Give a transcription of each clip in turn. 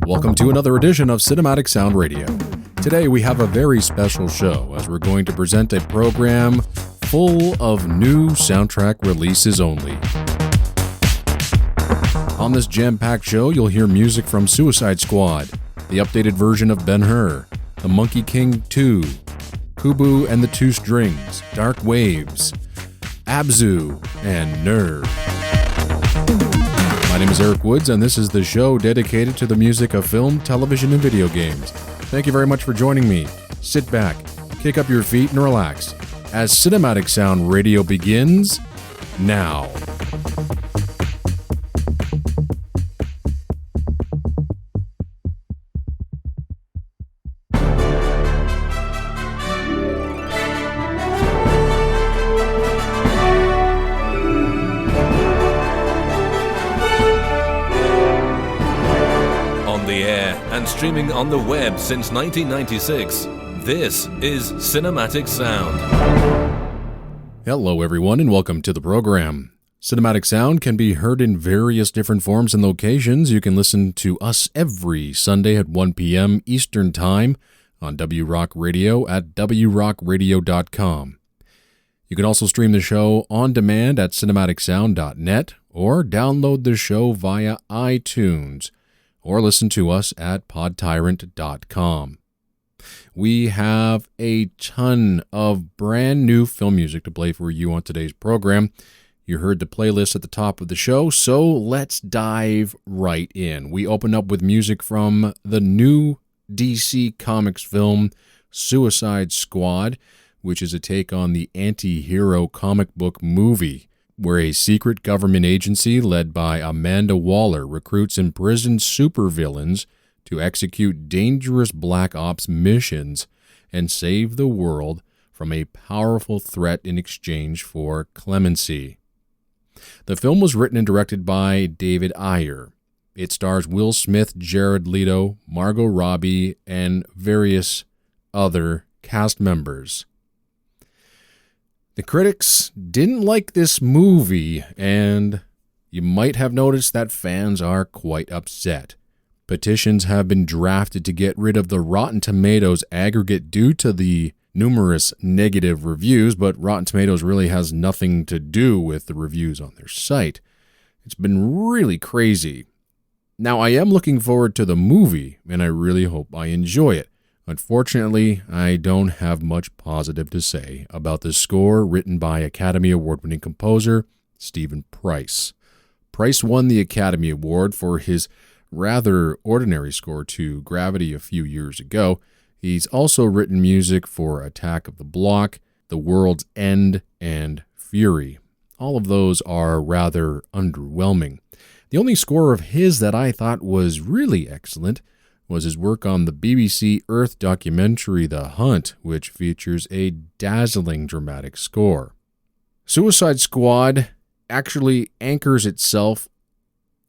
Welcome to another edition of Cinematic Sound Radio. Today we have a very special show as we're going to present a program full of new soundtrack releases only. On this jam-packed show, you'll hear music from Suicide Squad, the updated version of Ben-Hur, The Monkey King 2, Kubo and the Two Strings, Dark Waves, Abzu, and Nerve. My name is Eric Woods, and this is the show dedicated to the music of film, television, and video games. Thank you very much for joining me. Sit back, kick up your feet, and relax as Cinematic Sound Radio begins now. Streaming on the web since 1996, this is Cinematic Sound. Hello everyone and welcome to the program. Cinematic Sound can be heard in various different forms and locations. You can listen to us every Sunday at 1 p.m. Eastern Time on WROCK Radio at WROCKradio.com. You can also stream the show on demand at cinematicsound.net or download the show via iTunes, or listen to us at Podtyrant.com. We have a ton of brand new film music to play for you on today's program. You heard the playlist at the top of the show, so let's dive right in. We open up with music from the new DC Comics film Suicide Squad, which is a take on the anti-hero comic book movie, where a secret government agency led by Amanda Waller recruits imprisoned supervillains to execute dangerous Black Ops missions and save the world from a powerful threat in exchange for clemency. The film was written and directed by David Ayer. It stars Will Smith, Jared Leto, Margot Robbie, and various other cast members. The critics didn't like this movie, and you might have noticed that fans are quite upset. Petitions have been drafted to get rid of the Rotten Tomatoes aggregate due to the numerous negative reviews, but Rotten Tomatoes really has nothing to do with the reviews on their site. It's been really crazy. Now, I am looking forward to the movie, and I really hope I enjoy it. Unfortunately, I don't have much positive to say about the score written by Academy Award-winning composer Stephen Price. Price won the Academy Award for his rather ordinary score to Gravity a few years ago. He's also written music for Attack of the Block, The World's End, and Fury. All of those are rather underwhelming. The only score of his that I thought was really excellent was his work on the BBC Earth documentary The Hunt, which features a dazzling dramatic score. Suicide Squad actually anchors itself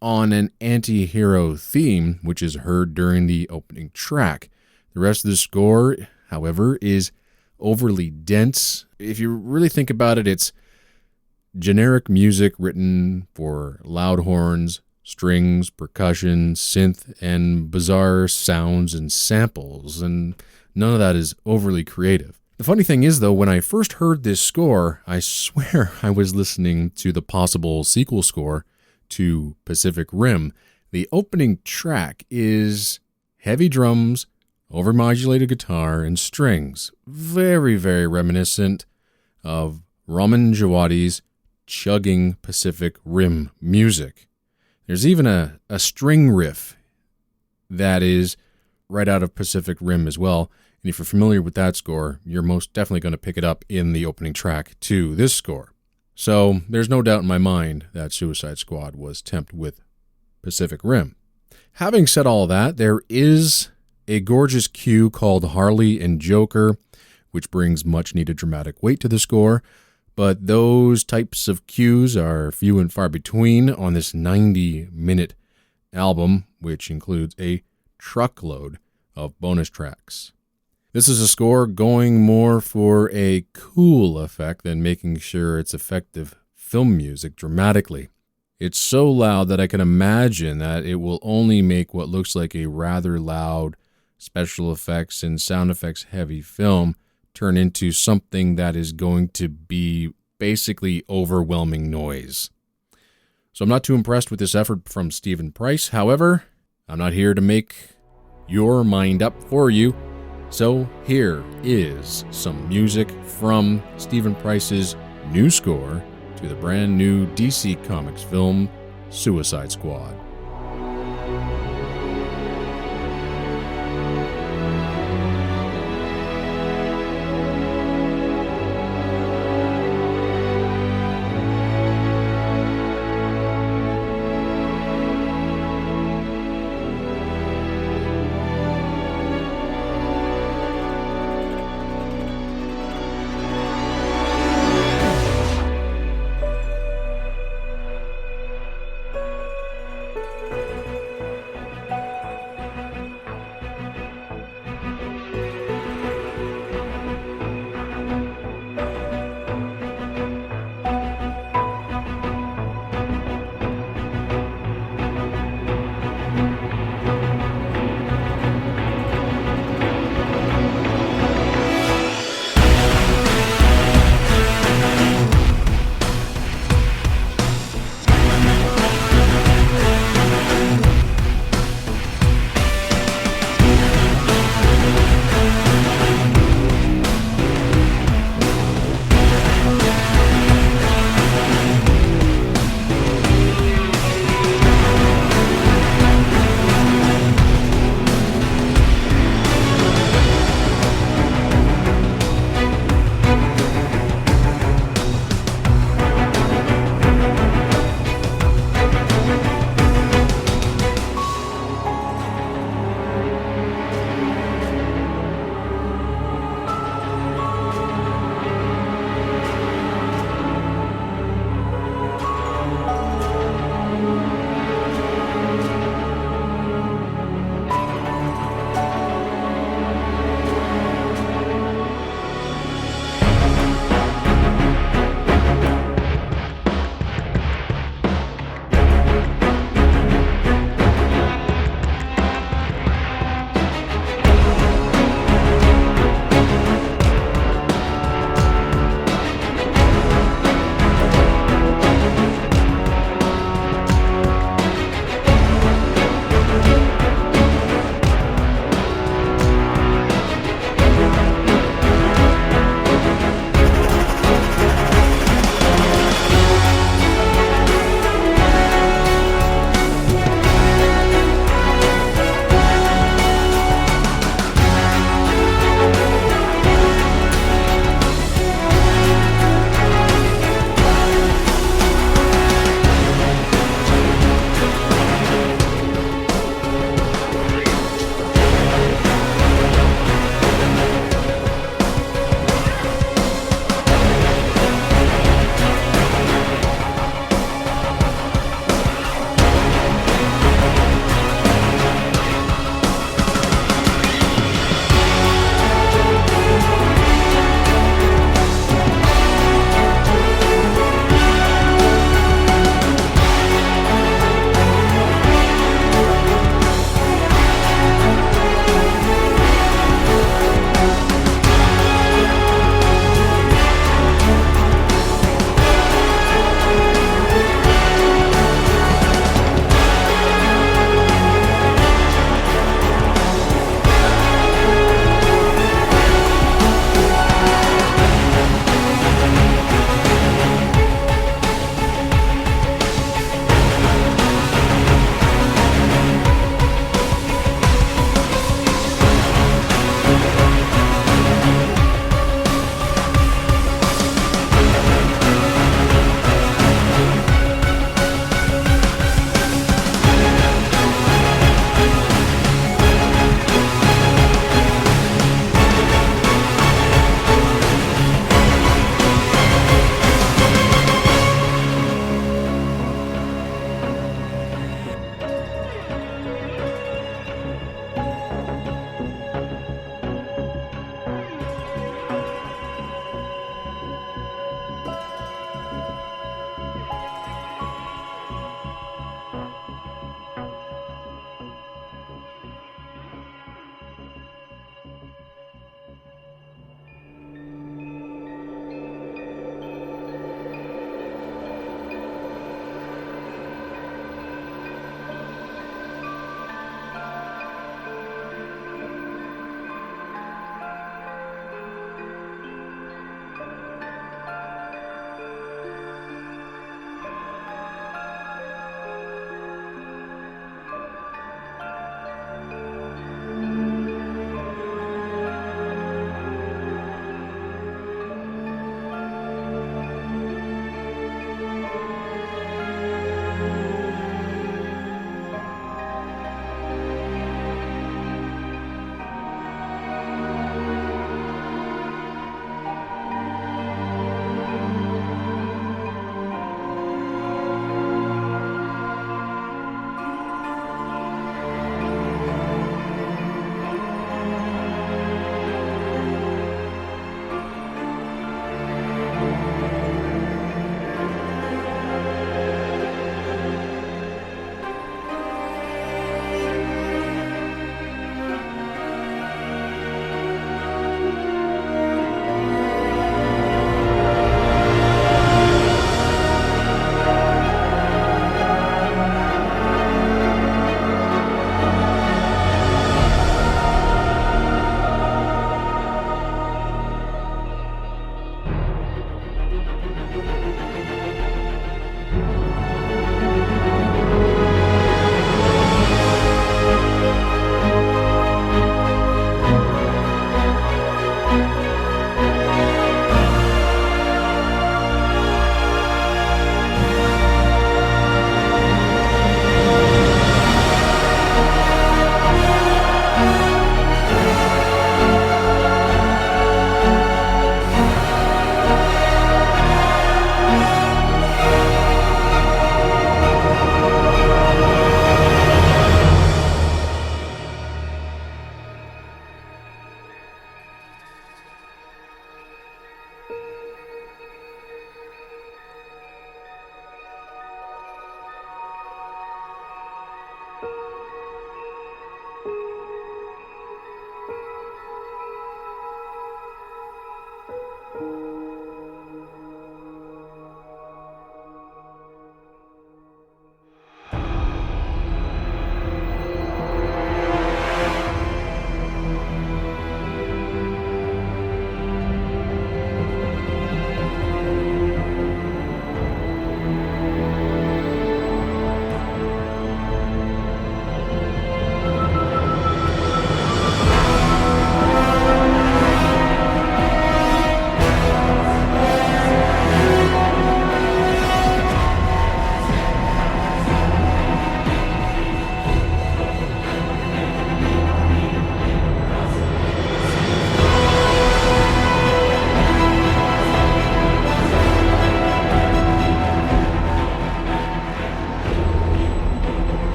on an anti-hero theme, which is heard during the opening track. The rest of the score, however, is overly dense. If you really think about it, it's generic music written for loud horns, strings, percussion, synth, and bizarre sounds and samples, and none of that is overly creative. The funny thing is, though, when I first heard this score, I swear I was listening to the possible sequel score to Pacific Rim. The opening track is heavy drums, overmodulated guitar, and strings. Very, very reminiscent of Ramin Djawadi's chugging Pacific Rim music. There's even a string riff that is right out of Pacific Rim as well. And if you're familiar with that score, you're most definitely going to pick it up in the opening track to this score. So there's no doubt in my mind that Suicide Squad was temped with Pacific Rim. Having said all that, there is a gorgeous cue called Harley and Joker, which brings much needed dramatic weight to the score. But those types of cues are few and far between on this 90-minute album, which includes a truckload of bonus tracks. This is a score going more for a cool effect than making sure it's effective film music dramatically. It's so loud that I can imagine that it will only make what looks like a rather loud special effects and sound effects heavy film turn into something that is going to be basically overwhelming noise. So I'm not too impressed with this effort from Stephen Price. However, I'm not here to make your mind up for you. So here is some music from Stephen Price's new score to the brand new DC Comics film, Suicide Squad.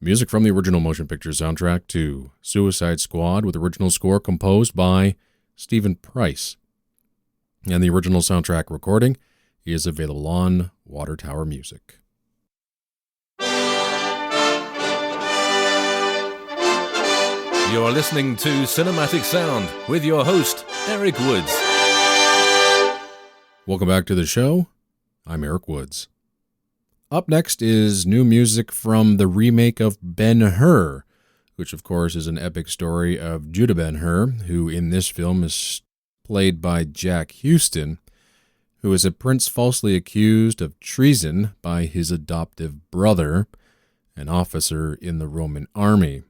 Music from the original motion picture soundtrack to Suicide Squad, with original score composed by Stephen Price. And the original soundtrack recording is available on Water Tower Music. You're listening to Cinematic Sound with your host, Eric Woods. Welcome back to the show. I'm Eric Woods. Up next is new music from the remake of Ben-Hur, which of course is an epic story of Judah Ben-Hur, who in this film is played by Jack Houston, who is a prince falsely accused of treason by his adoptive brother, an officer in the Roman army.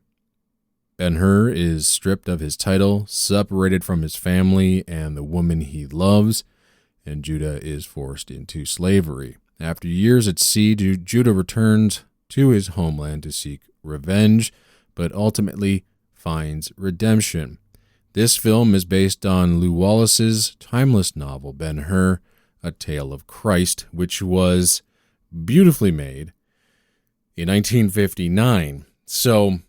Ben-Hur is stripped of his title, separated from his family and the woman he loves, and Judah is forced into slavery. After years at sea, Judah returns to his homeland to seek revenge, but ultimately finds redemption. This film is based on Lew Wallace's timeless novel, Ben-Hur, A Tale of Christ, which was beautifully made in 1959. So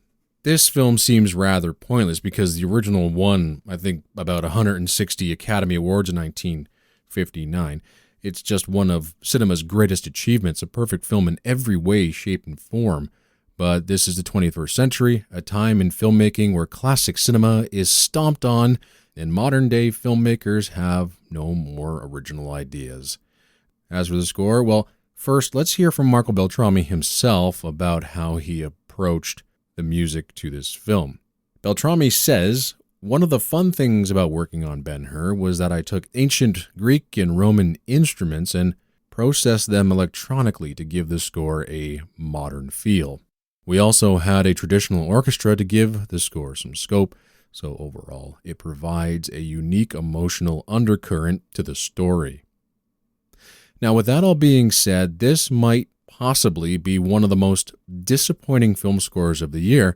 this film seems rather pointless because the original won, I think, about 160 Academy Awards in 1959. It's just one of cinema's greatest achievements, a perfect film in every way, shape, and form. But this is the 21st century, a time in filmmaking where classic cinema is stomped on and modern-day filmmakers have no more original ideas. As for the score, well, first let's hear from Marco Beltrami himself about how he approached the music to this film. Beltrami says, "One of the fun things about working on Ben-Hur was that I took ancient Greek and Roman instruments and processed them electronically to give the score a modern feel. We also had a traditional orchestra to give the score some scope, so overall it provides a unique emotional undercurrent to the story." Now, with that all being said, this might possibly be one of the most disappointing film scores of the year,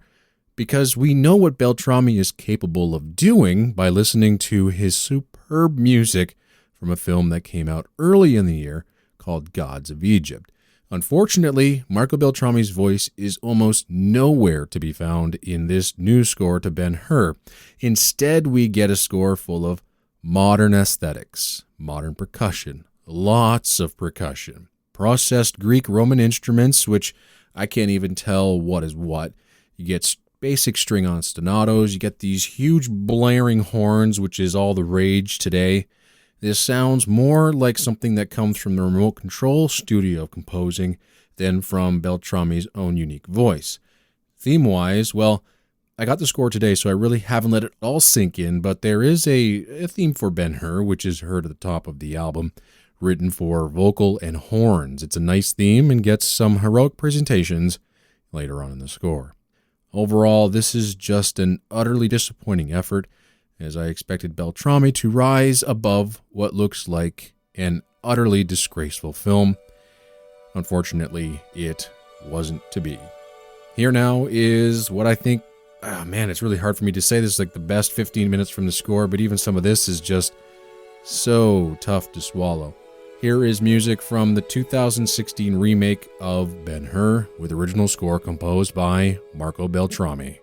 because we know what Beltrami is capable of doing by listening to his superb music from a film that came out early in the year called Gods of Egypt. Unfortunately, Marco Beltrami's voice is almost nowhere to be found in this new score to Ben-Hur. Instead, we get a score full of modern aesthetics, modern percussion, lots of percussion, processed Greek-Roman instruments, which I can't even tell what is what. You get basic string ostinatos, you get these huge blaring horns, which is all the rage today. This sounds more like something that comes from the remote control studio composing than from Beltrami's own unique voice. Theme-wise, well, I got the score today, so I really haven't let it all sink in, but there is a theme for Ben-Hur, which is heard at the top of the album, written for vocal and horns. It's a nice theme and gets some heroic presentations later on in the score. Overall, this is just an utterly disappointing effort, as I expected Beltrami to rise above what looks like an utterly disgraceful film. Unfortunately, it wasn't to be. Here now is what I think, it's really hard for me to say this is like the best 15 minutes from the score, but even some of this is just so tough to swallow. Here is music from the 2016 remake of Ben-Hur, with original score composed by Marco Beltrami.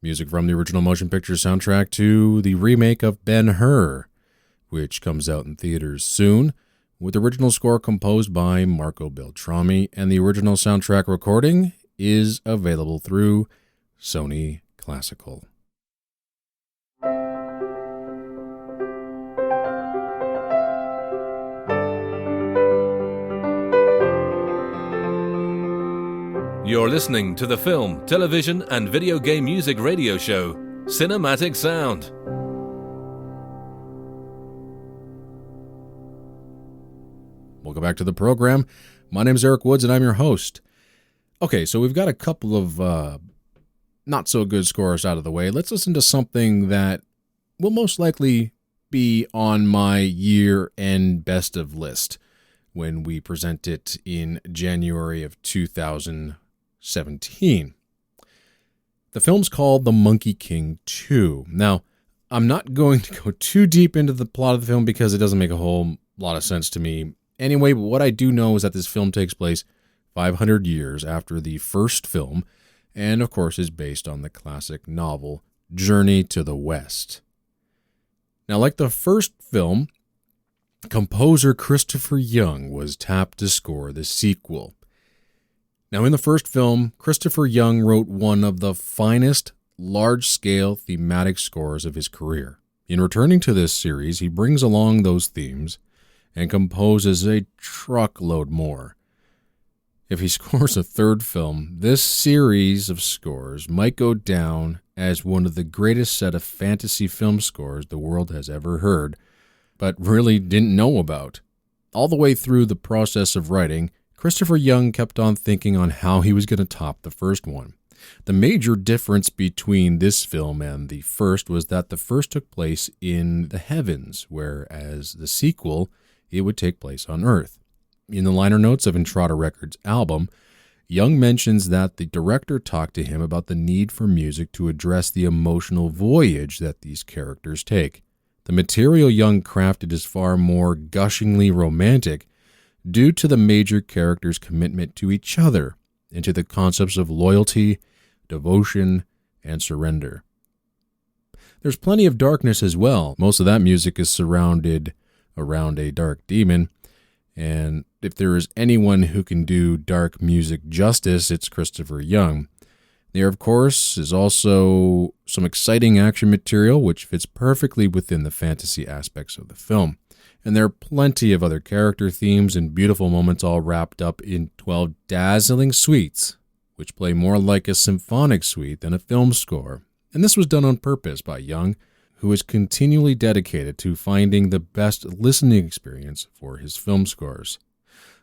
Music from the original motion picture soundtrack to the remake of Ben-Hur, which comes out in theaters soon, with original score composed by Marco Beltrami, and the original soundtrack recording is available through Sony Classical. You're listening to the film, television, and video game music radio show, Cinematic Sound. Welcome back to the program. My name is Eric Woods, and I'm your host. Okay, so we've got a couple of not-so-good scores out of the way. Let's listen to something that will most likely be on my year-end best-of list when we present it in January of 2017. The film's called The Monkey King 2. Now, I'm not going to go too deep into the plot of the film because it doesn't make a whole lot of sense to me anyway, but what I do know is that this film takes place 500 years after the first film, and of course is based on the classic novel Journey to the West. Now, like the first film, composer Christopher Young was tapped to score the sequel. Now, in the first film, Christopher Young wrote one of the finest large-scale thematic scores of his career. In returning to this series, he brings along those themes and composes a truckload more. If he scores a third film, this series of scores might go down as one of the greatest set of fantasy film scores the world has ever heard, but really didn't know about. All the way through the process of writing, Christopher Young kept on thinking on how he was going to top the first one. The major difference between this film and the first was that the first took place in the heavens, whereas the sequel, it would take place on Earth. In the liner notes of Entrada Records' album, Young mentions that the director talked to him about the need for music to address the emotional voyage that these characters take. The material Young crafted is far more gushingly romantic due to the major characters' commitment to each other and to the concepts of loyalty, devotion, and surrender. There's plenty of darkness as well. Most of that music is surrounded around a dark demon, and if there is anyone who can do dark music justice, it's Christopher Young. There, of course, is also some exciting action material which fits perfectly within the fantasy aspects of the film. And there are plenty of other character themes and beautiful moments all wrapped up in 12 dazzling suites, which play more like a symphonic suite than a film score. And this was done on purpose by Young, who is continually dedicated to finding the best listening experience for his film scores.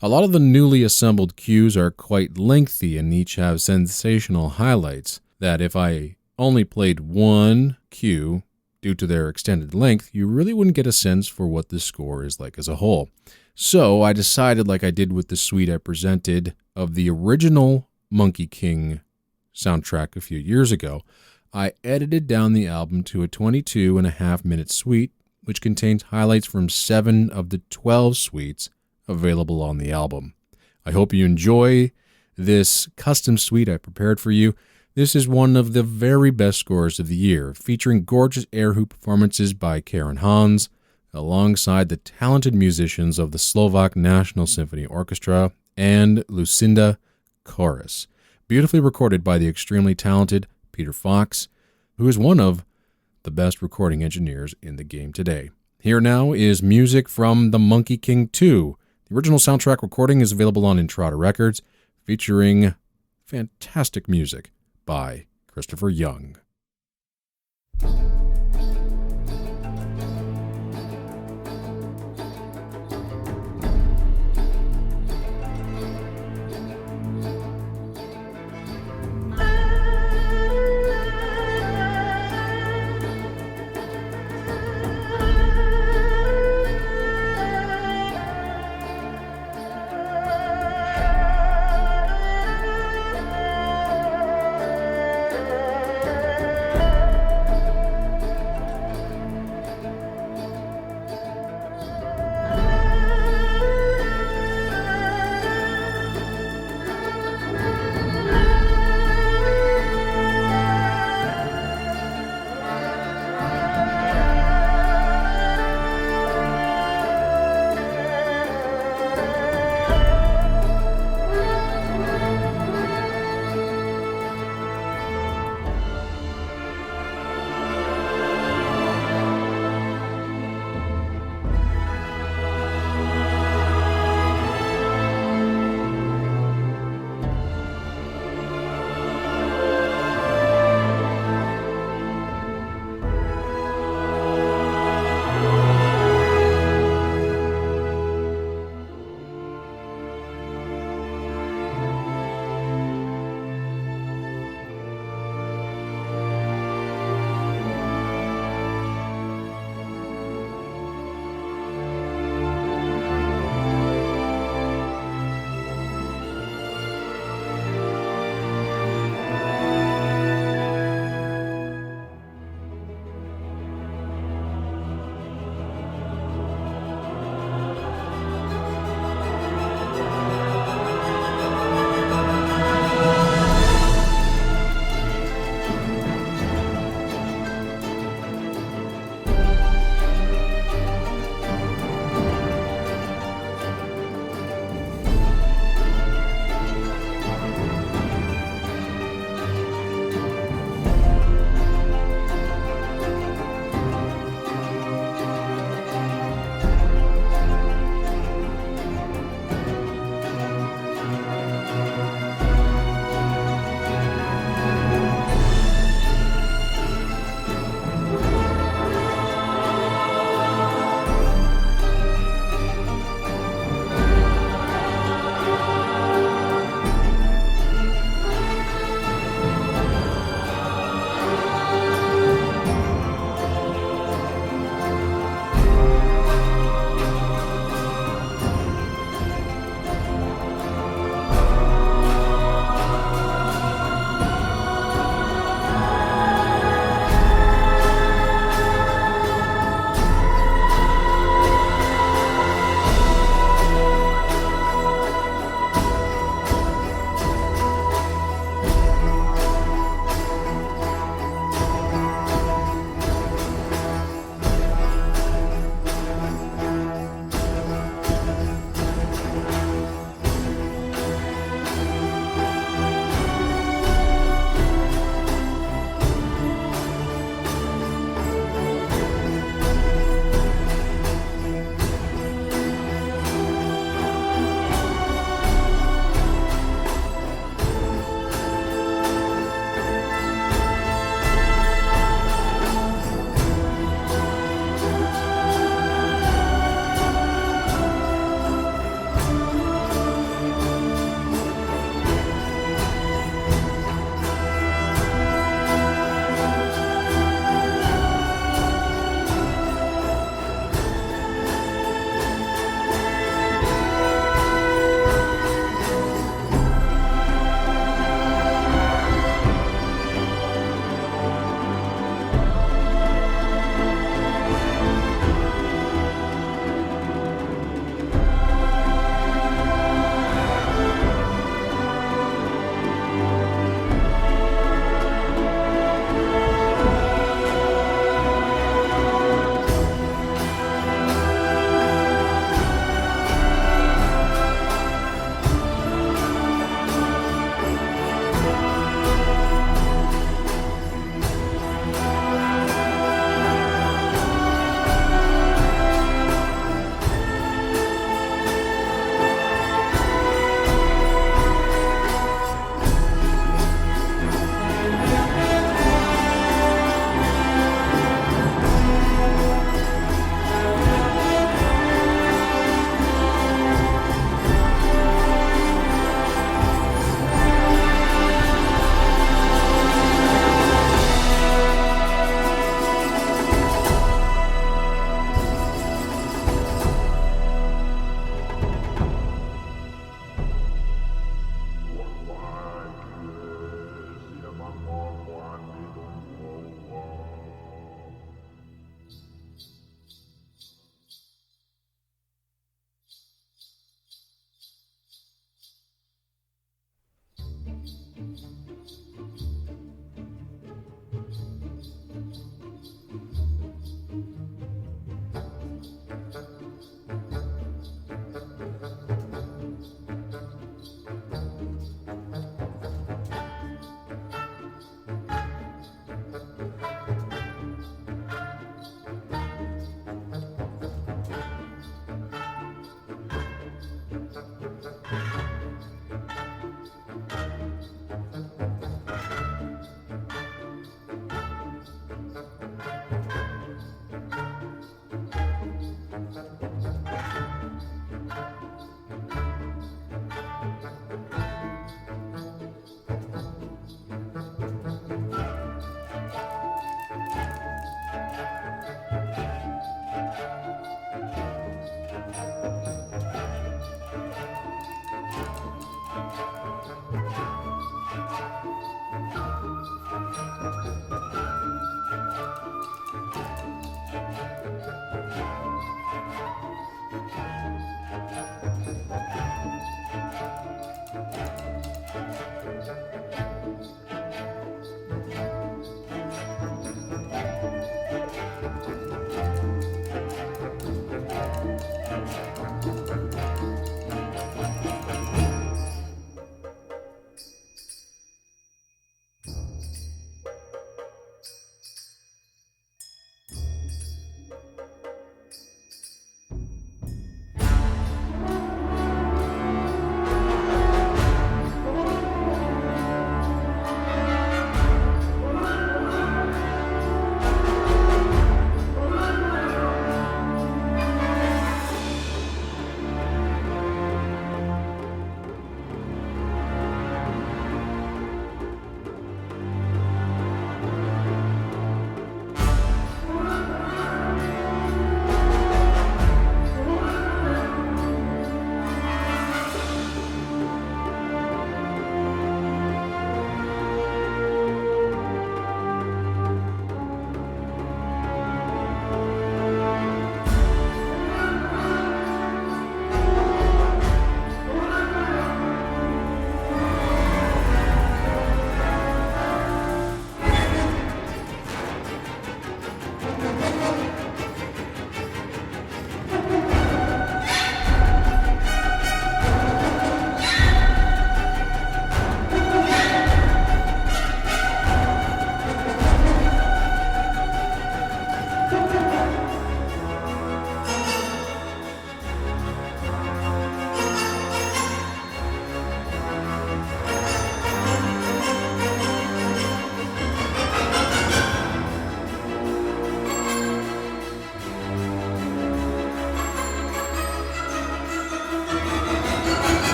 A lot of the newly assembled cues are quite lengthy and each have sensational highlights that if I only played one cue due to their extended length, you really wouldn't get a sense for what the score is like as a whole. So I decided, like I did with the suite I presented of the original Monkey King soundtrack a few years ago, I edited down the album to a 22.5-minute suite, which contains highlights from 7 of the 12 suites available on the album. I hope you enjoy this custom suite I prepared for you. This is one of the very best scores of the year, featuring gorgeous air hoop performances by Karen Hans, alongside the talented musicians of the Slovak National Symphony Orchestra and Lucinda Chorus, beautifully recorded by the extremely talented Peter Fox, who is one of the best recording engineers in the game today. Here now is music from The Monkey King 2. The original soundtrack recording is available on Entrada Records, featuring fantastic music by Christopher Young.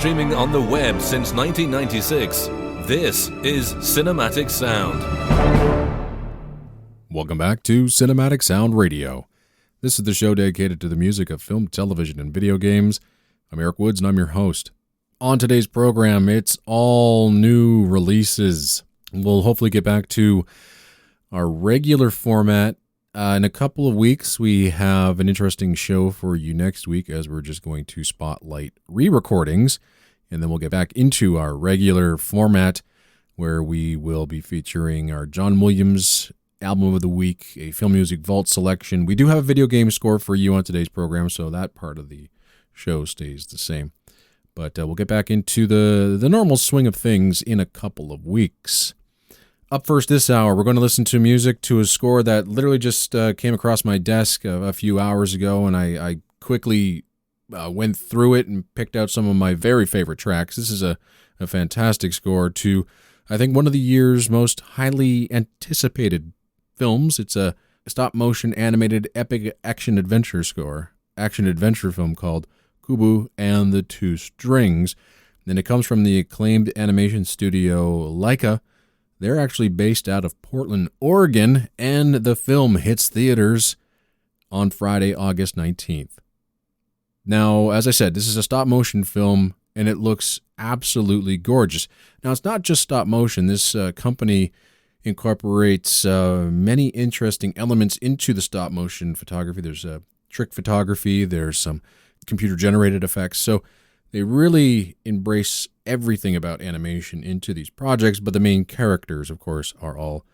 streaming on the web since 1996. This is Cinematic Sound. Welcome back to Cinematic Sound Radio. This is the show dedicated to the music of film, television, and video games. I'm Eric Woods, and I'm your host. On today's program, it's all new releases. We'll hopefully get back to our regular format in a couple of weeks. We have an interesting show for you next week, as we're just going to spotlight re-recordings, and then we'll get back into our regular format where we will be featuring our John Williams Album of the Week, a Film Music Vault selection. We do have a video game score for you on today's program, so that part of the show stays the same. But we'll get back into the normal swing of things in a couple of weeks. Up first this hour, we're going to listen to music to a score that literally just came across my desk a few hours ago, and I quickly went through it and picked out some of my very favorite tracks. This is a fantastic score to, I think, one of the year's most highly anticipated films. It's a stop-motion animated epic action-adventure film called Kubo and the Two Strings. And it comes from the acclaimed animation studio Laika. They're actually based out of Portland, Oregon, and the film hits theaters on Friday, August 19th. Now, as I said, this is a stop-motion film, and it looks absolutely gorgeous. Now, it's not just stop-motion. This company incorporates many interesting elements into the stop-motion photography. There's trick photography. There's some computer-generated effects. So they really embrace everything about animation into these projects, but the main characters, of course, are all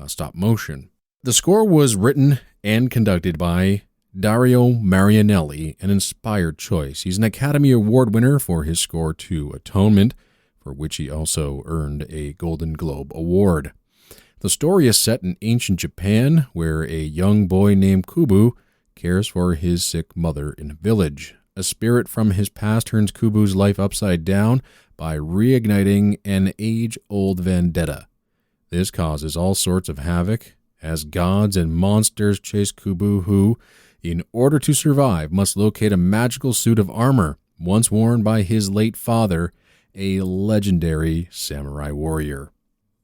stop-motion. The score was written and conducted by Dario Marianelli, an inspired choice. He's an Academy Award winner for his score to Atonement, for which he also earned a Golden Globe Award. The story is set in ancient Japan, where a young boy named Kubo cares for his sick mother in a village. A spirit from his past turns Kubo's life upside down by reigniting an age-old vendetta. This causes all sorts of havoc as gods and monsters chase Kubo, who, in order to survive, must locate a magical suit of armor once worn by his late father, a legendary samurai warrior.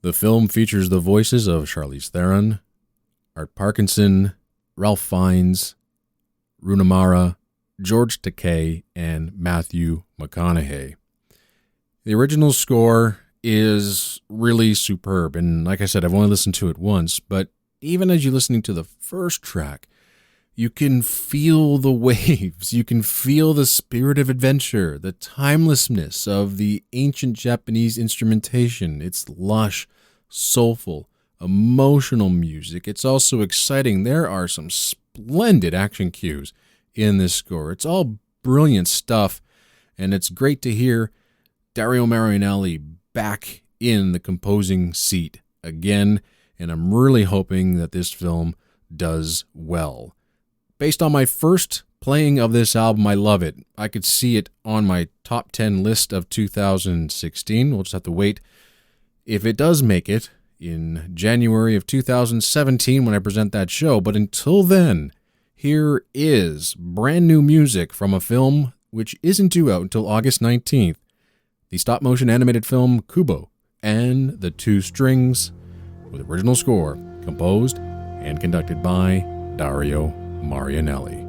The film features the voices of Charlize Theron, Art Parkinson, Ralph Fiennes, Rooney Mara, George Takei, and Matthew McConaughey. The original score is really superb, and like I said, I've only listened to it once, but even as you're listening to the first track, you can feel the waves, you can feel the spirit of adventure, the timelessness of the ancient Japanese instrumentation. It's lush, soulful, emotional music. It's also exciting. There are some splendid action cues in this score. It's all brilliant stuff, and it's great to hear Dario Marianelli back in the composing seat again, and I'm really hoping that this film does well. Based on my first playing of this album, I love it. I could see it on my top 10 list of 2016. We'll just have to wait if it does make it in January of 2017 when I present that show. But until then, here is brand new music from a film which isn't due out until August 19th, the stop-motion animated film Kubo and the Two Strings, with original score composed and conducted by Dario Marianelli.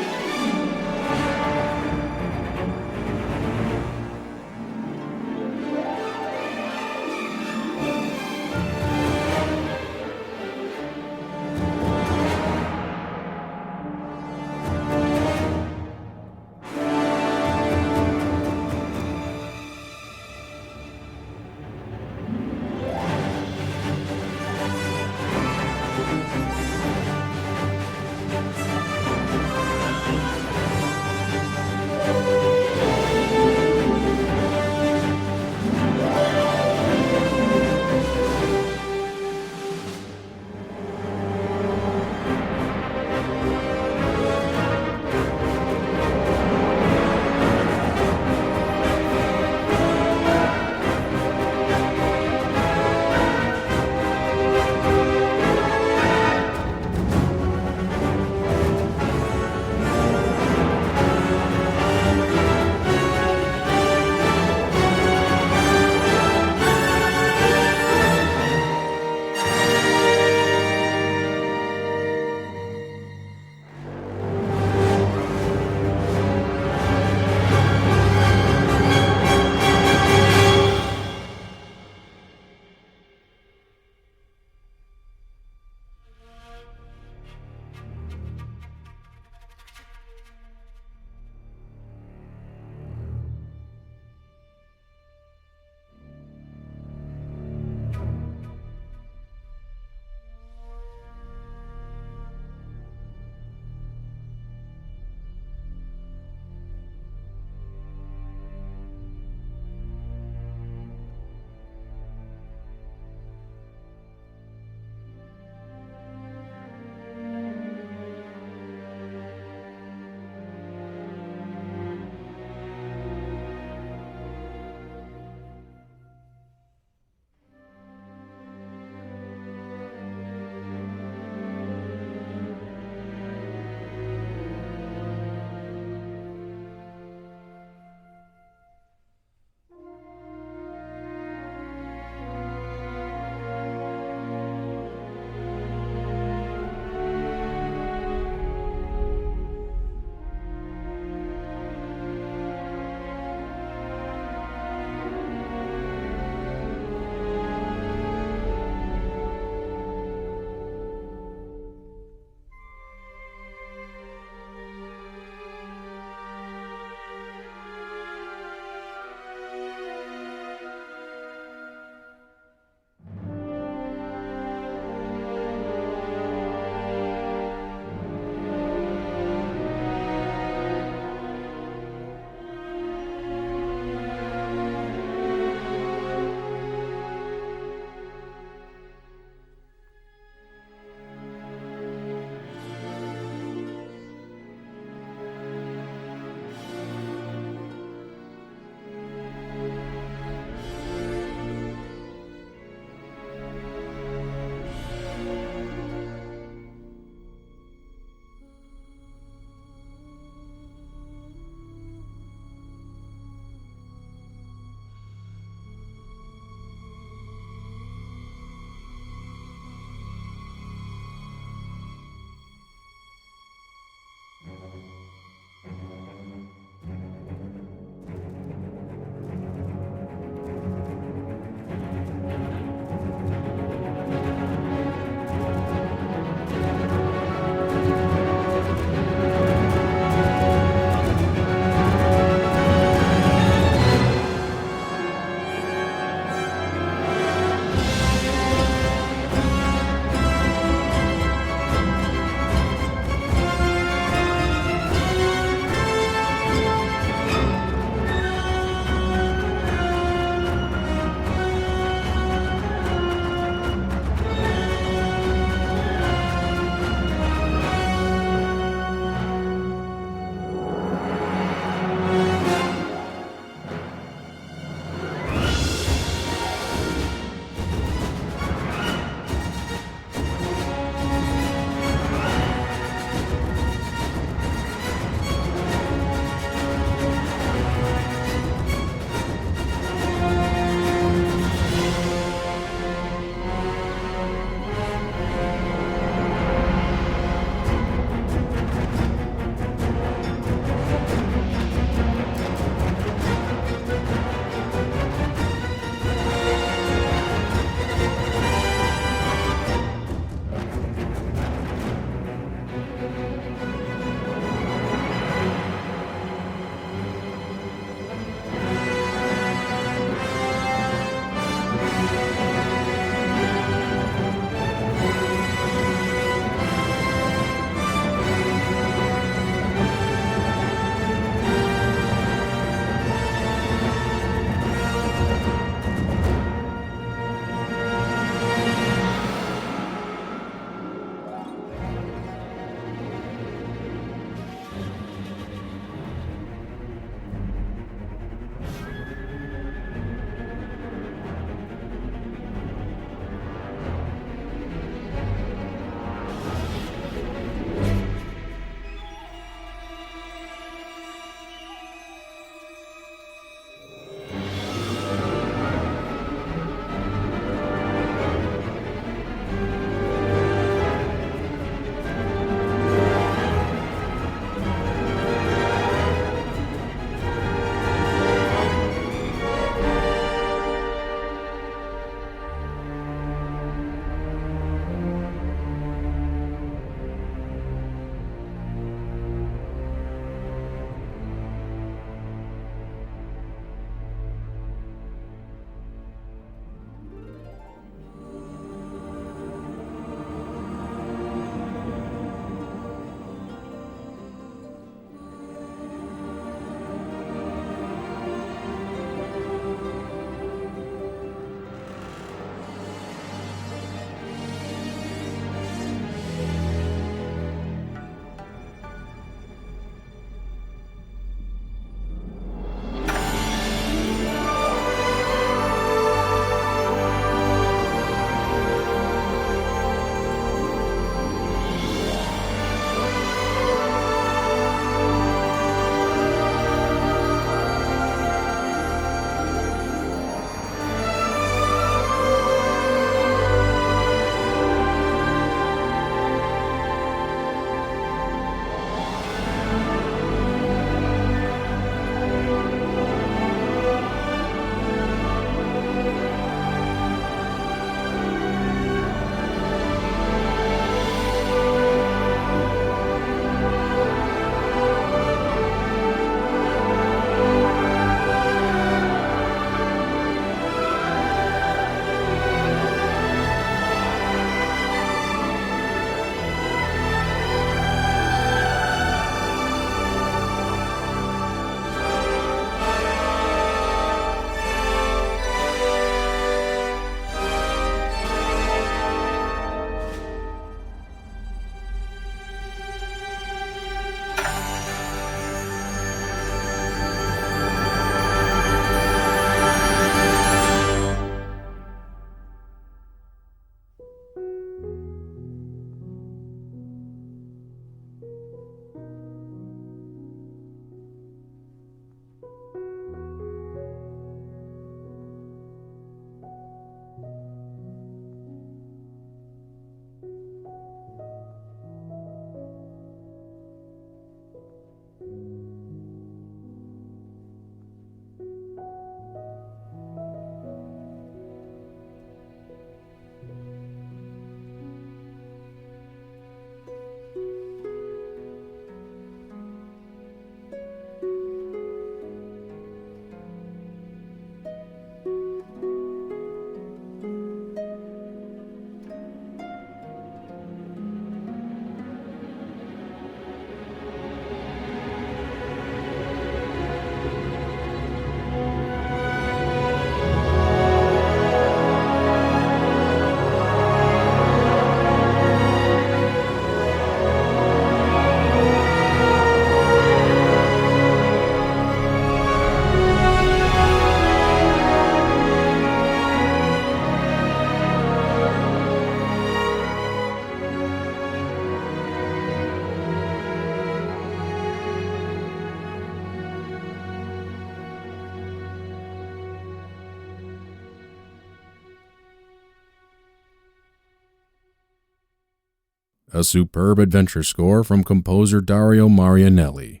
a superb adventure score from composer Dario Marianelli,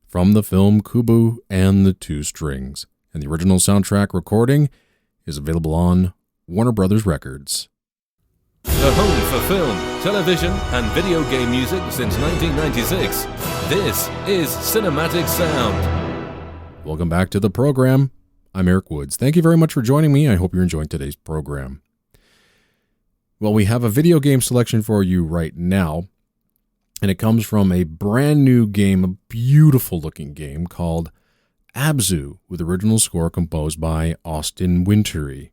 from the film Kubo and the Two Strings, and the original soundtrack recording is available on Warner Brothers Records. The home for film, television, and video game music since 1996. This is Cinematic Sound. Welcome back to the program. I'm Eric Woods. Thank you very much for joining me. I hope you're enjoying today's program. Well, we have a video game selection for you right now, and it comes from a brand new game, a beautiful looking game called Abzu, with original score composed by Austin Wintory.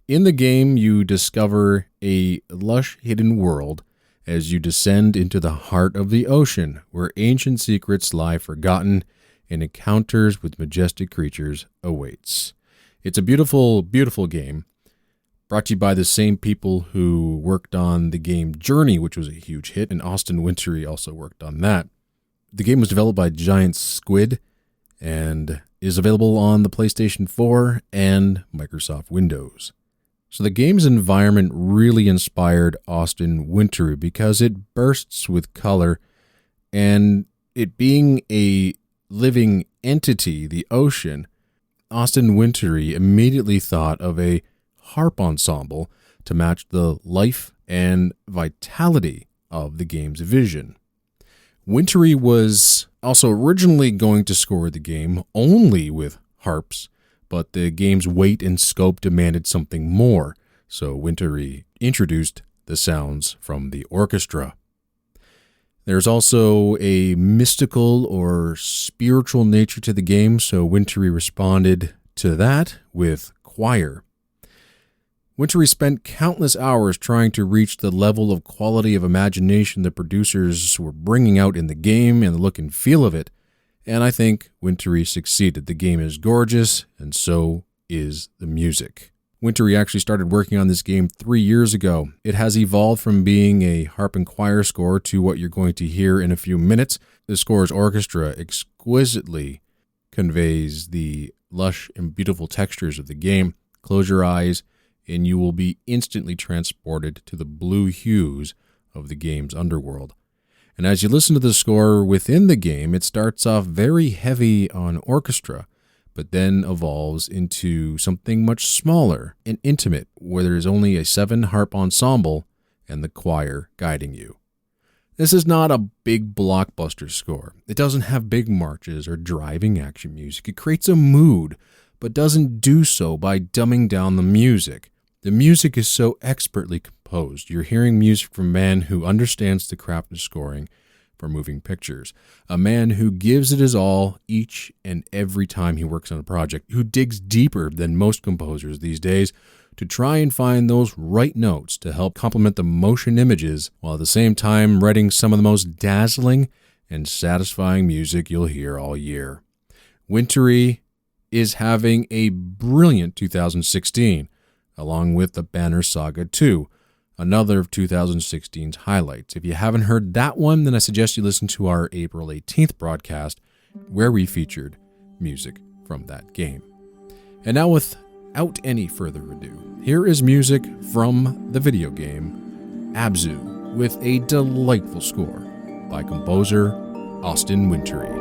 In the game, you discover a lush hidden world as you descend into the heart of the ocean, where ancient secrets lie forgotten and encounters with majestic creatures awaits. It's a beautiful, beautiful game, brought to you by the same people who worked on the game Journey, which was a huge hit, and Austin Wintory also worked on that. The game was developed by Giant Squid and is available on the PlayStation 4 and Microsoft Windows. So the game's environment really inspired Austin Wintory because it bursts with color, and it being a living entity, the ocean, Austin Wintory immediately thought of a harp ensemble to match the life and vitality of the game's vision. Wintory was also originally going to score the game only with harps, but the game's weight and scope demanded something more, so Wintory introduced the sounds from the orchestra. There's also a mystical or spiritual nature to the game, so Wintory responded to that with choir. Wintory spent countless hours trying to reach the level of quality of imagination the producers were bringing out in the game and the look and feel of it, and I think Wintory succeeded. The game is gorgeous, and so is the music. Wintory actually started working on this game 3 years ago. It has evolved from being a harp and choir score to what you're going to hear in a few minutes. The score's orchestra exquisitely conveys the lush and beautiful textures of the game. Close your eyes, and you will be instantly transported to the blue hues of the game's underworld. And as you listen to the score within the game, it starts off very heavy on orchestra, but then evolves into something much smaller and intimate, where there is only a 7-harp ensemble and the choir guiding you. This is not a big blockbuster score. It doesn't have big marches or driving action music. It creates a mood, but doesn't do so by dumbing down the music. The music is so expertly composed. You're hearing music from a man who understands the craft of scoring for moving pictures, a man who gives it his all each and every time he works on a project, who digs deeper than most composers these days to try and find those right notes to help complement the motion images, while at the same time writing some of the most dazzling and satisfying music you'll hear all year. Wintory is having a brilliant 2016, along with the Banner Saga 2, another of 2016's highlights. If you haven't heard that one, then I suggest you listen to our April 18th broadcast, where we featured music from that game. And now, without any further ado, here is music from the video game Abzu, with a delightful score by composer Austin Wintory.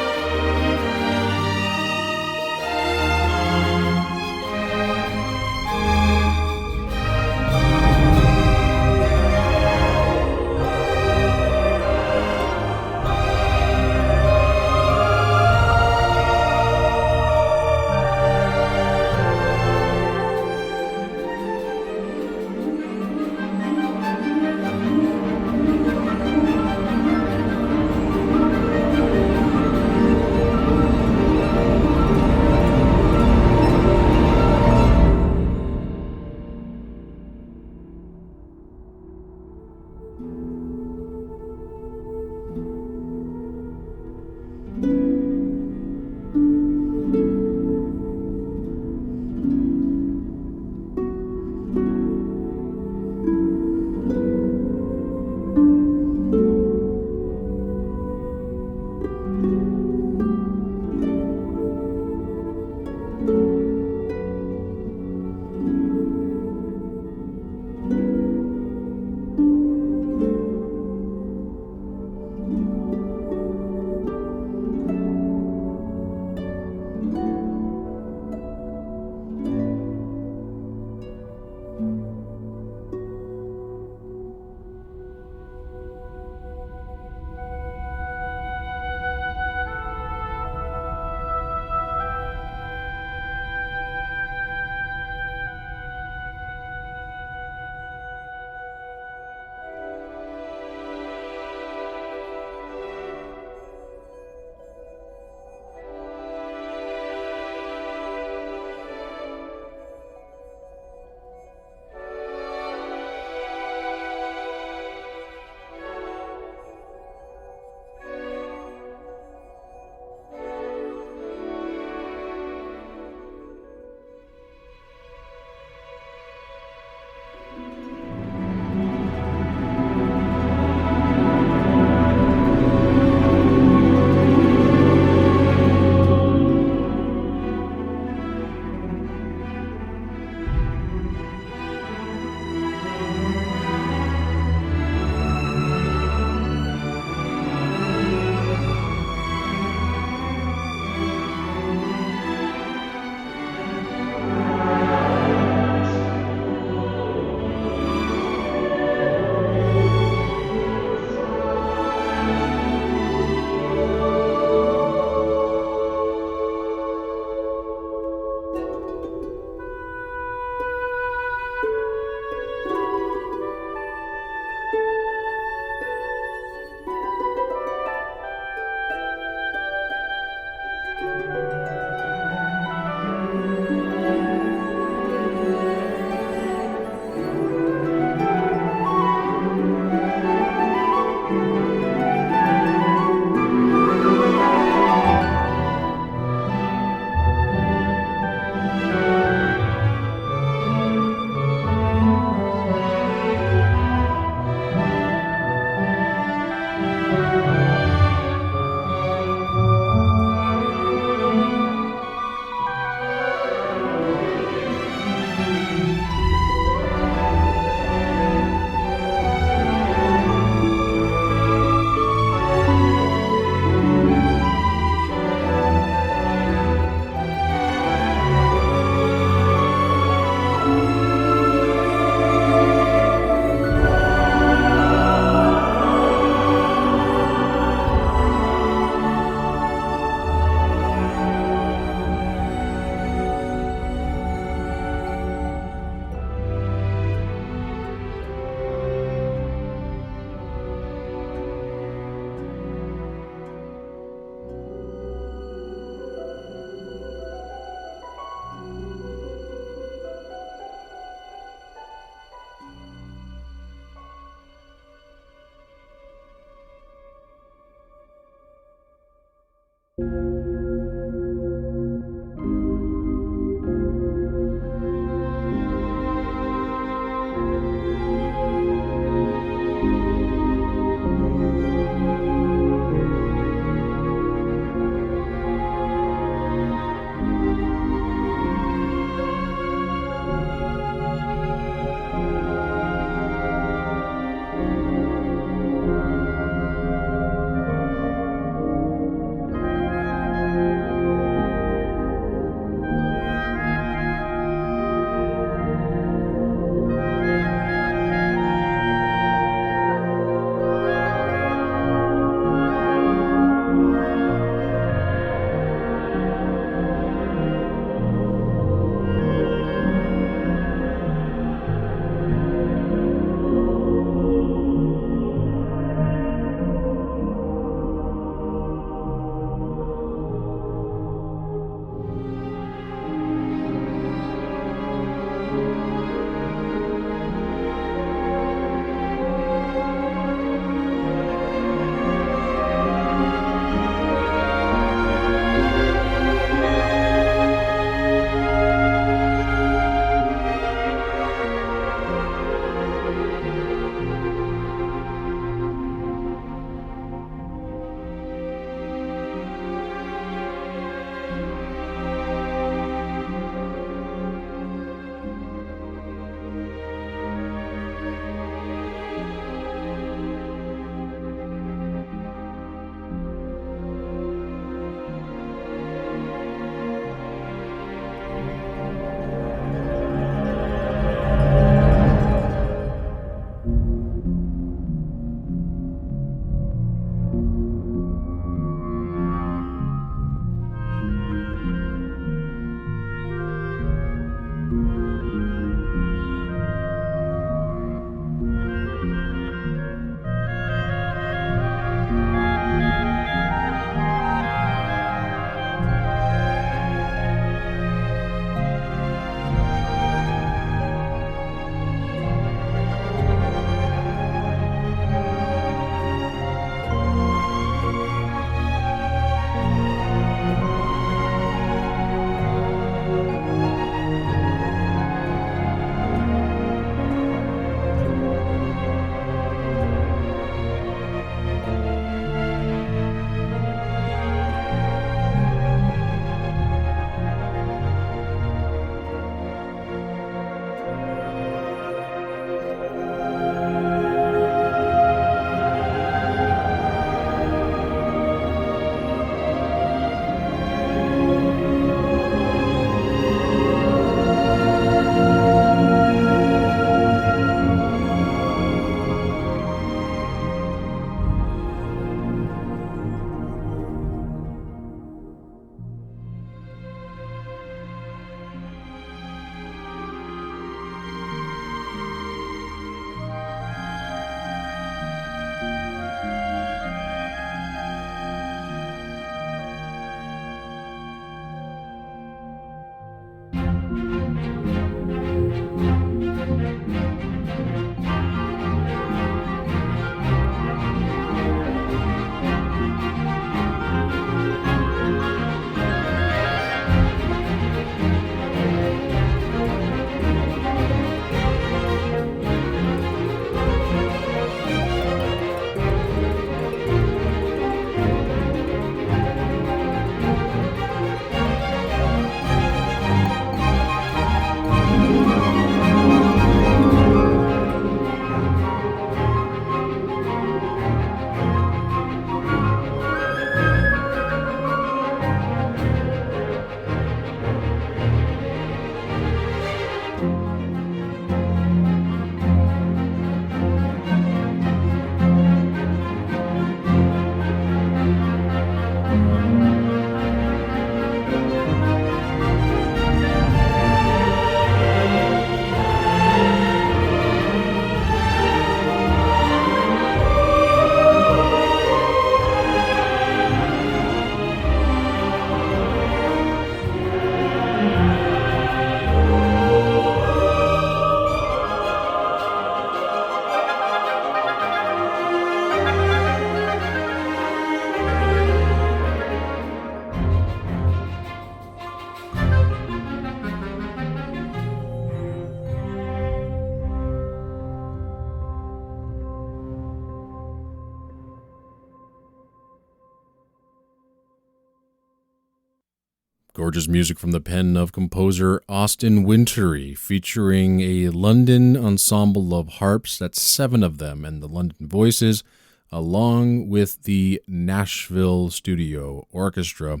Gorgeous music from the pen of composer Austin Wintory, featuring a London ensemble of harps, that's 7 of them, and the London Voices, along with the Nashville Studio Orchestra.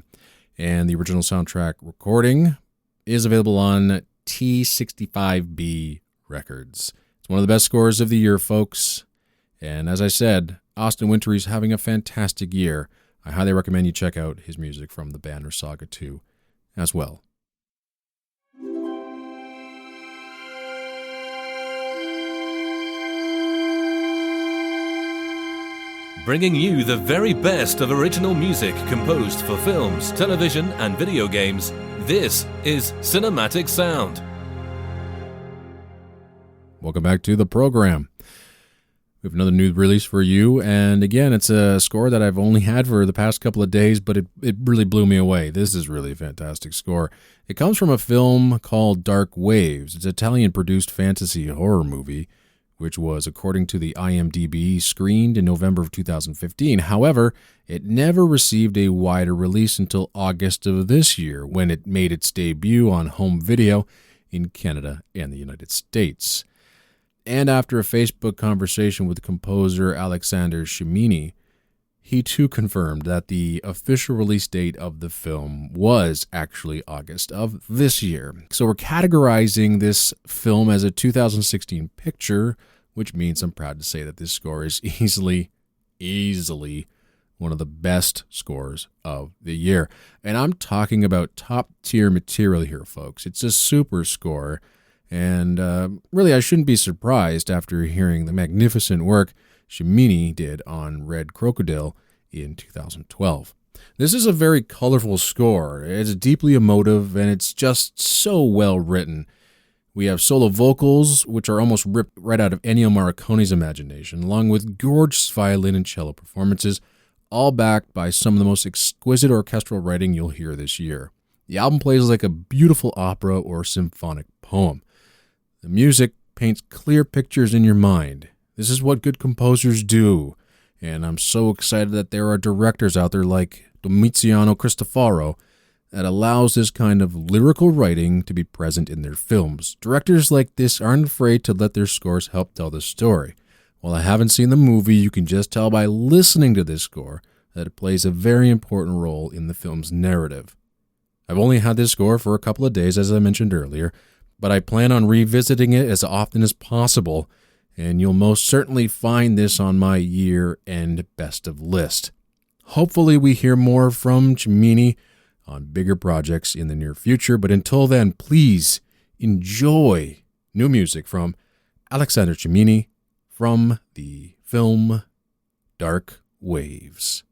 And the original soundtrack recording is available on T65B Records. It's one of the best scores of the year, folks. And as I said, Austin Wintory's having a fantastic year. I highly recommend you check out his music from the Banner Saga 2 as well. Bringing you the very best of original music composed for films, television, and video games, this is Cinematic Sound. Welcome back to the program. We have another new release for you, and again, it's a score that I've only had for the past couple of days, but it really blew me away. This is really a fantastic score. It comes from a film called Dark Waves. It's an Italian-produced fantasy horror movie, which was, according to the IMDb, screened in November of 2015. However, it never received a wider release until August of this year, when it made its debut on home video in Canada and the United States. And after a Facebook conversation with composer Alexander Cimini, he too confirmed that the official release date of the film was actually August of this year. So we're categorizing this film as a 2016 picture, which means I'm proud to say that this score is easily one of the best scores of the year. And I'm talking about top-tier material here, folks. It's a super score. And really, I shouldn't be surprised after hearing the magnificent work Cimini did on Red Crocodile in 2012. This is a very colorful score. It's deeply emotive, and it's just so well written. We have solo vocals, which are almost ripped right out of Ennio Morricone's imagination, along with gorgeous violin and cello performances, all backed by some of the most exquisite orchestral writing you'll hear this year. The album plays like a beautiful opera or symphonic poem. The music paints clear pictures in your mind. This is what good composers do, and I'm so excited that there are directors out there like Domiziano Cristofaro that allows this kind of lyrical writing to be present in their films. Directors like this aren't afraid to let their scores help tell the story. While I haven't seen the movie, you can just tell by listening to this score that it plays a very important role in the film's narrative. I've only had this score for a couple of days, as I mentioned earlier, but I plan on revisiting it as often as possible, and you'll most certainly find this on my year-end best of list. Hopefully we hear more from Cimini on bigger projects in the near future, but until then, please enjoy new music from Alexander Cimini from the film Dark Waves.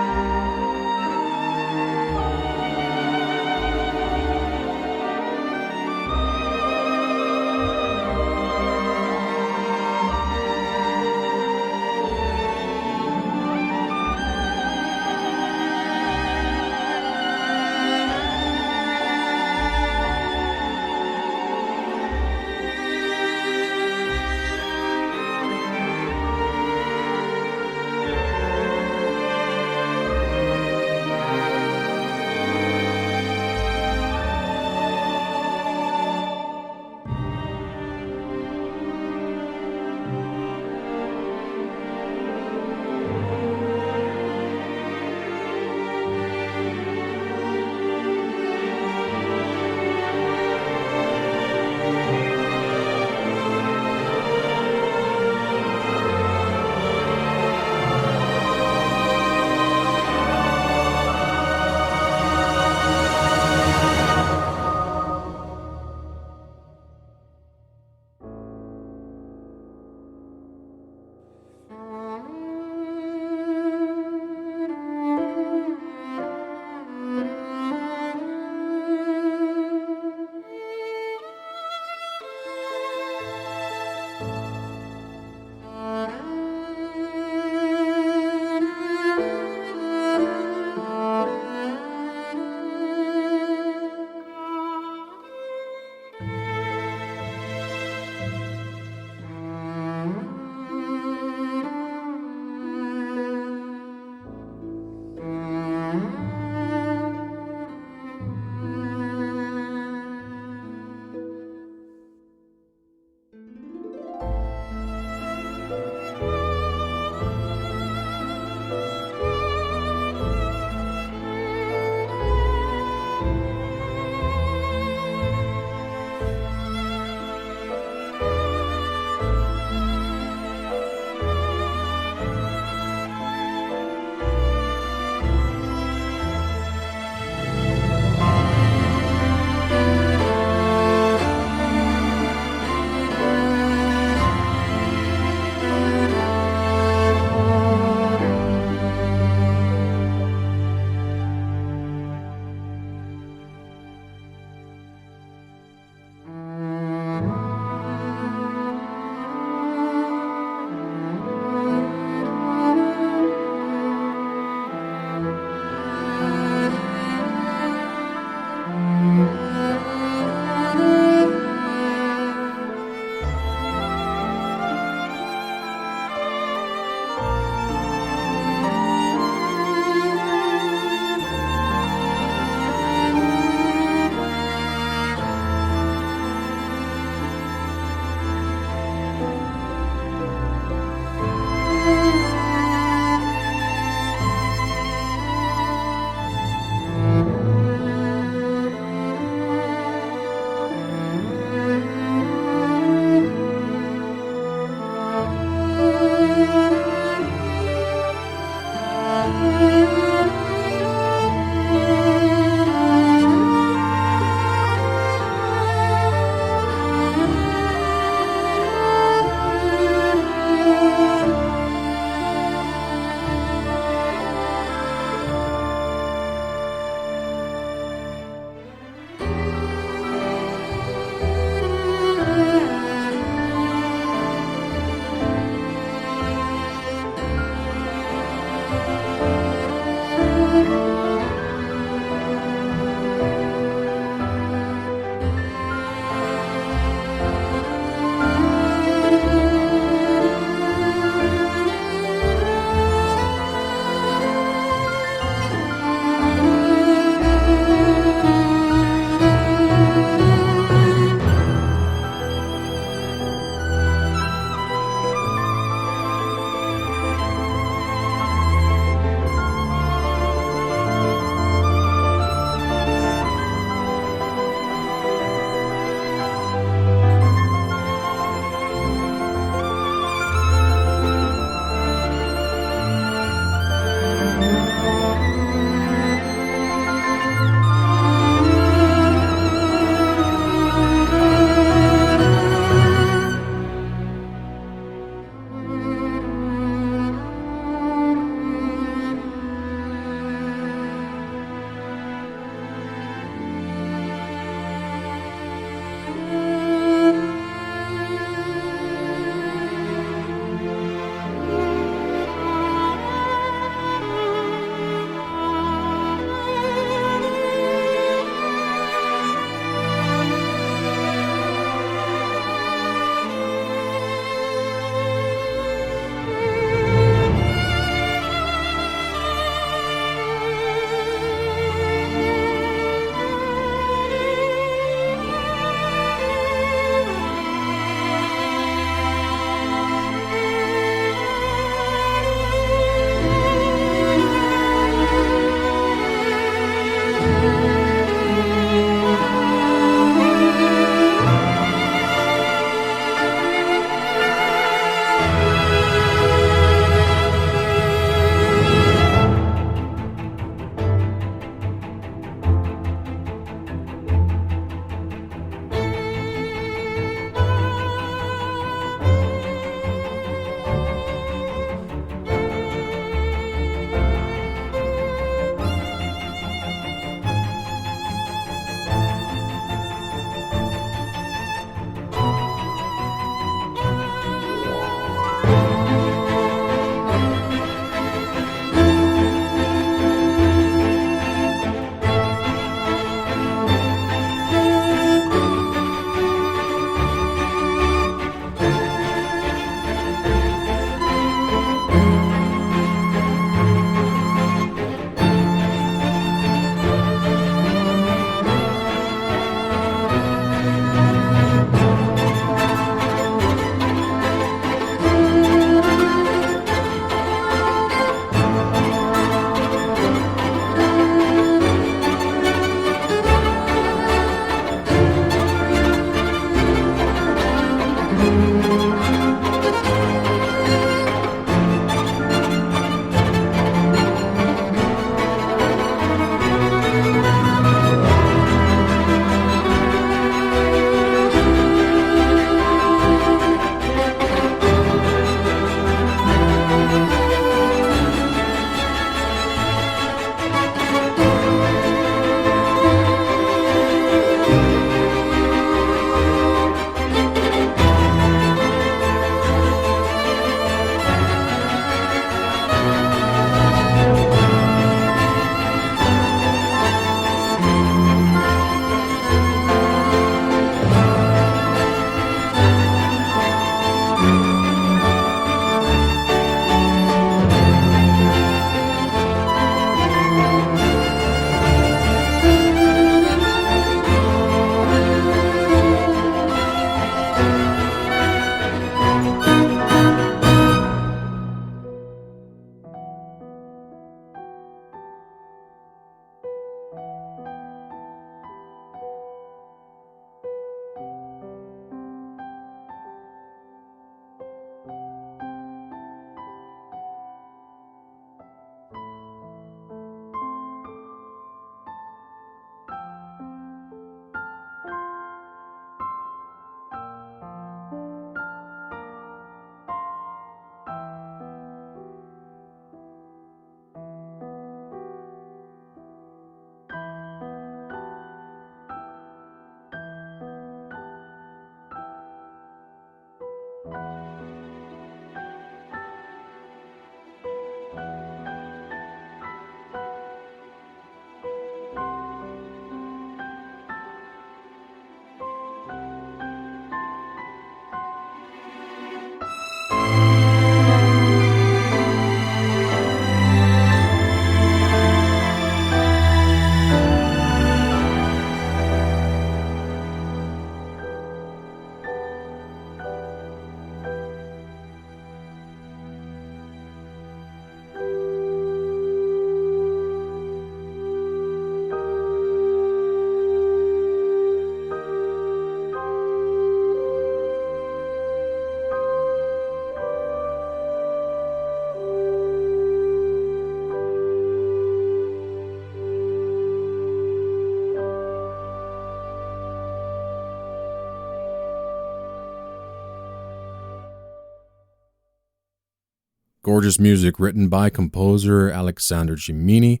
Gorgeous music written by composer Alexander Jiminy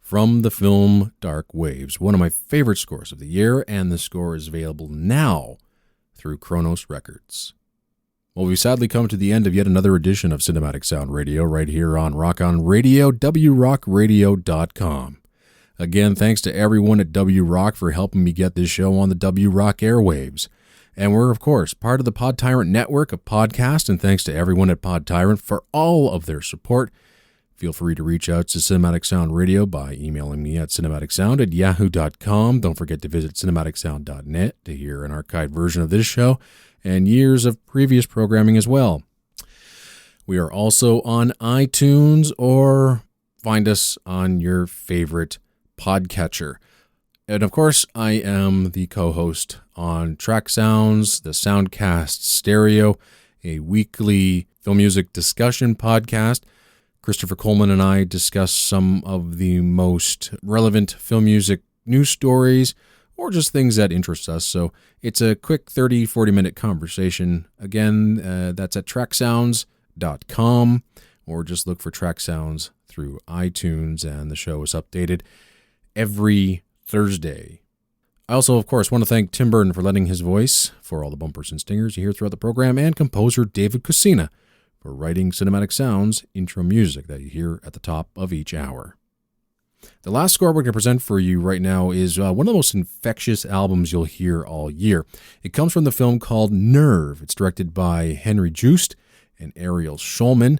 from the film Dark Waves, one of my favorite scores of the year, and the score is available now through Kronos Records. Well, we've sadly come to the end of yet another edition of Cinematic Sound Radio right here on Rock On Radio, WROCK.com. Again, thanks to everyone at WROCK for helping me get this show on the WROCK airwaves. And we're, of course, part of the Podtyrant network of podcasts, and thanks to everyone at Podtyrant for all of their support. Feel free to reach out to Cinematic Sound Radio by emailing me at cinematicsound@yahoo.com. Don't forget to visit cinematicsound.net to hear an archived version of this show and years of previous programming as well. We are also on iTunes, or find us on your favorite podcatcher. And of course, I am the co-host on Track Sounds, the Soundcast Stereo, a weekly film music discussion podcast. Christopher Coleman and I discuss some of the most relevant film music news stories, or just things that interest us. So it's a quick 30-40 minute conversation. Again, that's at tracksounds.com, or just look for Track Sounds through iTunes, and the show is updated every Thursday. I also, of course, want to thank Tim Burton for lending his voice for all the bumpers and stingers you hear throughout the program, and composer David Coscina for writing Cinematic Sounds intro music that you hear at the top of each hour. The last score we're going to present for you right now is one of the most infectious albums you'll hear all year. It comes from the film called Nerve. It's directed by Henry Joost and Ariel Schulman,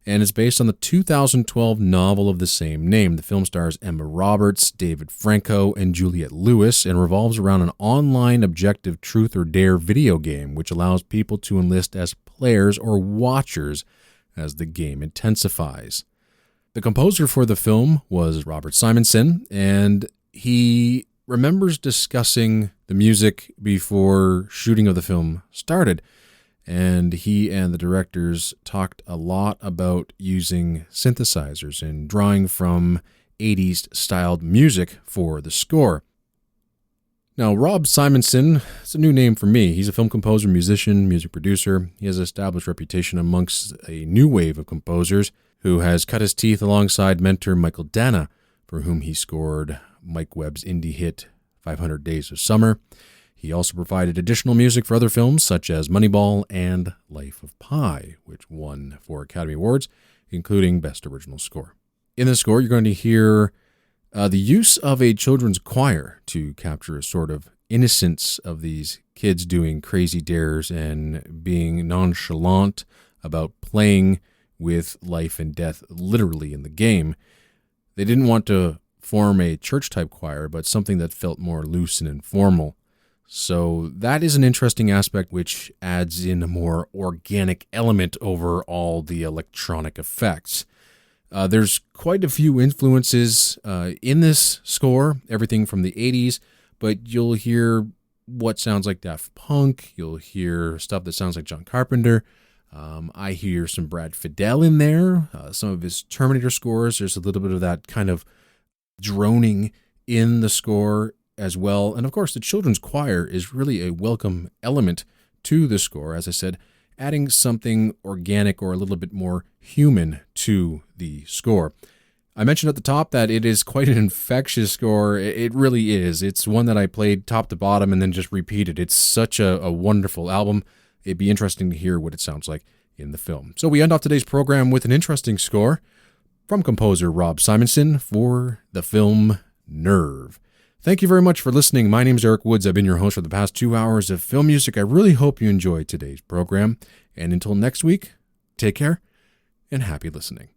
and it's based on the 2012 novel of the same name. The film stars Emma Roberts, David Franco, and Juliette Lewis, and revolves around an online objective truth or dare video game, which allows people to enlist as players or watchers as the game intensifies. The composer for the film was Robert Simonson, and he remembers discussing the music before shooting of the film started. And he and the directors talked a lot about using synthesizers and drawing from 80s styled music for the score. Now, Rob Simonson, it's a new name for me. He's a film composer, musician, music producer. He has an established reputation amongst a new wave of composers who has cut his teeth alongside mentor Michael Dana, for whom he scored Mike Webb's indie hit 500 Days of Summer. He also provided additional music for other films such as Moneyball and Life of Pi, which won 4 Academy Awards, including Best Original Score. In the score, you're going to hear the use of a children's choir to capture a sort of innocence of these kids doing crazy dares and being nonchalant about playing with life and death literally in the game. They didn't want to form a church-type choir, but something that felt more loose and informal. So that is an interesting aspect which adds in a more organic element over all the electronic effects. There's quite a few influences in this score, everything from the 80s, but you'll hear what sounds like Daft Punk, you'll hear stuff that sounds like John Carpenter. I hear some Brad Fiedel in there, some of his Terminator scores. There's a little bit of that kind of droning in the score as well. And of course, the children's choir is really a welcome element to the score, as I said, adding something organic or a little bit more human to the score. I mentioned at the top that it is quite an infectious score. It really is. It's one that I played top to bottom and then just repeated. It's such a wonderful album. it'd be interesting to hear what it sounds like in the film. So we end off today's program with an interesting score from composer Rob Simonson for the film Nerve. Thank you very much for listening. My name is Eric Woods. I've been your host for the past 2 hours of film music. I really hope you enjoyed today's program. And until next week, take care and happy listening.